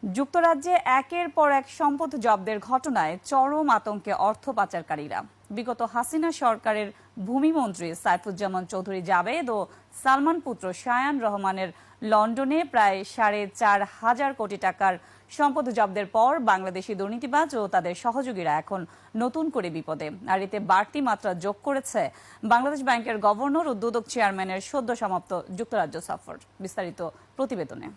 যুক্তরাজ্যে একের পর এক সম্পদ জব্দের ঘটনায় চরম আতঙ্কে অর্থ পাচারকারীরা। বিগত হাসিনা সরকারের ভূমিমন্ত্রী সাইফুজ্জামান চৌধুরী জাবেদ ও সালমান পুত্র শায়ান রহমানের লন্ডনে প্রায় 4.5 কোটি টাকার সম্পদ জব্দের পর বাংলাদেশি দুর্নীতিবাজ ও তাদের সহযোগীরা এখন নতুন করে বিপদে। আর এতে বাড়তি মাত্রা যোগ করেছে বাংলাদেশ ব্যাংকের গভর্নর ও দুদক চেয়ারম্যানের সদ্য সমাপ্ত যুক্তরাজ্য সফর। বিস্তারিত প্রতিবেদনে।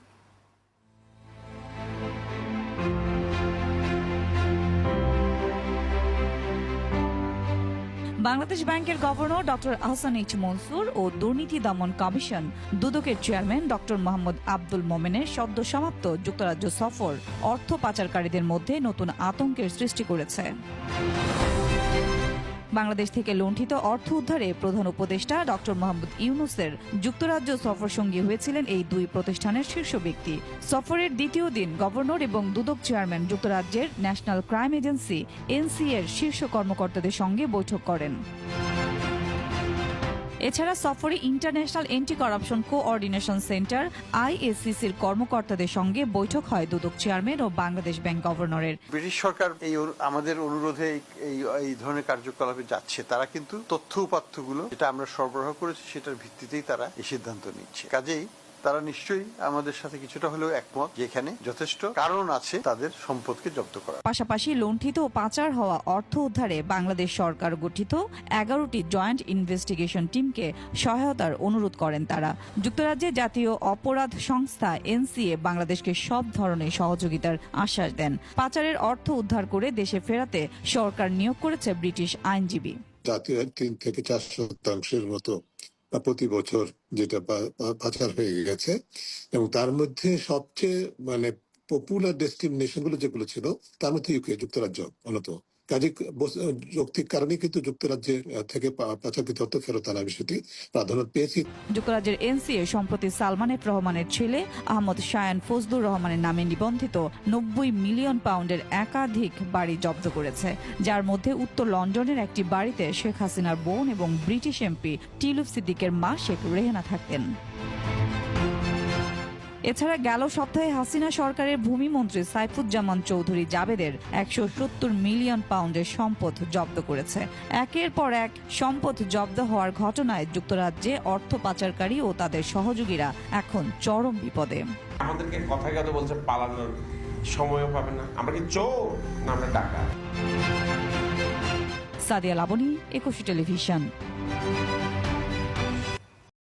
বাংলাদেশ ব্যাংকের governor doctor Ahsan H Mansur ও দুর্নীতি দমন কমিশন দুদকের চেয়ারম্যান ডক্টর মোহাম্মদ আব্দুল মোমেনের সদ্য সমাপ্ত যুক্তরাজ্য সফর অর্থ পাচারকারীদের মধ্যে নতুন আতঙ্কের সৃষ্টি করেছে। বাংলাদেশ থেকে লুণ্ঠিত অর্থ উদ্ধারে প্রধান উপদেষ্টা ডক্টর মোহাম্মদ ইউনূসের যুক্তরাজ্য সফর সঙ্গী হয়েছিলেন এই দুই প্রতিষ্ঠানের শীর্ষ ব্যক্তি। সফরের দ্বিতীয় দিন গভর্নর এবং দুদক চেয়ারম্যান যুক্তরাজ্যের ন্যাশনাল ক্রাইম এজেন্সি এনসিএ এর শীর্ষ কর্মকর্তাদের সঙ্গে বৈঠক করেন। এছাড়া সফরে international anti corruption coordination centre আইএসসিসির কর্মকর্তাদের সঙ্গে বৈঠক হয় দুদক চেয়ারম্যান ও বাংলাদেশ ব্যাংক গভর্নরের। ব্রিটিশ সরকার আমাদের অনুরোধে এই ধরনের কার্যকলাপে যাচ্ছে, তারা কিন্তু তথ্য উপাত্তগুলো যেটা আমরা সরবরাহ করেছি সেটার ভিত্তিতেই তারা এই সিদ্ধান্ত নিচ্ছে। কাজেই তারা নিশ্চয়ই আমাদের সাথে কিছুটা হলেও একমত, যেখানে যথেষ্ট কারণ আছে তাদের সম্পদকে জব্দ করা। পাশাপাশি লুণ্ঠিত ও পাচার হওয়া অর্থ উদ্ধারে বাংলাদেশ সরকার গঠিত 11টি জয়েন্ট ইনভেস্টিগেশন টিমকে সহায়তার অনুরোধ করেন তারা। যুক্তরাজ্যে জাতীয় অপরাধ সংস্থা এনসিএ বাংলাদেশকে সব ধরনের সহযোগিতার আশ্বাস দেন। পাচারের অর্থ উদ্ধার করে দেশে ফেরাতে সরকার নিয়োগ করেছে ব্রিটিশ আইনজীবী। জাতীয় 3 থেকে 4% মতো প্রতি বছর যেটা পাচার হয়ে গেছে, এবং তার মধ্যে সবচেয়ে পপুলার ডেস্টিনেশন গুলো যেগুলো ছিল তার মধ্যে ইউকে, যুক্তরাজ্য অন্যতম। কাজে যৌক্তিক কারণে কিন্তু যুক্তরাজ্যের থেকে পাচারকৃত অর্থ ফেরত আনার বিষয়টি প্রাধান্য পেয়েছি। যুক্তরাজ্যের এনসিএ সম্প্রতি সালমান এফ রহমানের ছেলে আহমদ শায়ান ফজলুর রহমানের নামে নিবন্ধিত 90 মিলিয়ন পাউন্ডের একাধিক বাড়ি জব্দ করেছে, যার মধ্যে উত্তর লন্ডনের একটি বাড়িতে শেখ হাসিনার বোন এবং ব্রিটিশ এমপি টিলুফ সিদ্দিকের মা শেখ রেহেনা থাকতেন। এছাড়া গেল সপ্তাহে হাসিনা সরকারের ভূমিমন্ত্রী সাইফুজ্জামান চৌধুরী জাবেদের 170 মিলিয়ন পাউন্ডের সম্পদ জব্দ করেছে। একের পর এক সম্পদ জব্দ হওয়ার ঘটনায় যুক্তরাজ্যে অর্থ পাচারকারী ও তাদের সহযোগীরা এখন চরম বিপদে। আমাদেরকে কথায় কথা বলছে পালানোর সময়ও পাবে না, আমরা কি চোর না আমরা টাকা। সাদিয়া লাবনী, একুশে টেলিভিশন।